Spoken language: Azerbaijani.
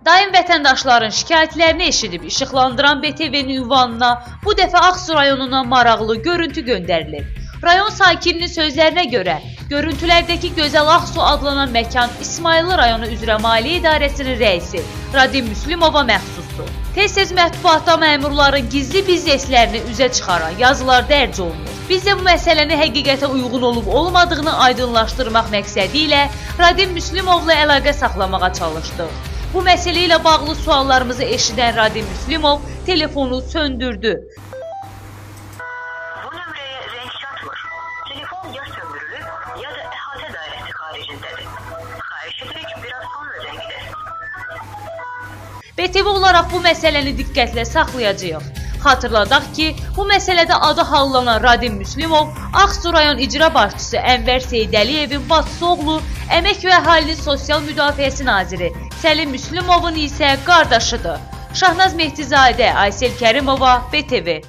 Daim vətəndaşların şikayətlərini eşidib işıqlandıran BTV-nin ünvanına bu dəfə Ağsu rayonuna maraqlı görüntü göndərilib. Rayon sakininin sözlərinə görə, görüntülərdəki Gözəl Ağsu adlanan məkan İsmayıllı rayonu üzrə Maliyyə İdarəsinin rəisi Radim Müslümova məxsusdur. Tez-tez mətbuatda məmurların gizli bizneslərini üzə çıxaran yazılar dərc olunur. Biz də bu məsələni həqiqətə uyğun olub-olmadığını aydınlaşdırmaq məqsədi ilə Radim Müslümovla əlaqə saxlamağa çalışdıq. Bu məsələ ilə bağlı suallarımızı eşidən Radim Müslümov telefonu söndürdü. Bu nömrəyə rəng çatmır. Telefon ya söndürülüb, ya da əhatə dairəsi xaricindədir. Xahiş edirik, biraz sonra zəng edəsiniz. BTV olaraq bu məsələni diqqətlə saxlayacağıq. Xatırladaq ki, bu məsələdə adı hallanan Radim Müslümov Ağsu rayon icra başçısı Ənvər Seydəliyevin bacısı oğlu, Əmək və Əhalinin Sosial Müdafiəsi naziri Səlim Müslümovun isə qardaşıdır. Şahnaz Mehdizadə, Aysel Kərimova, BTV.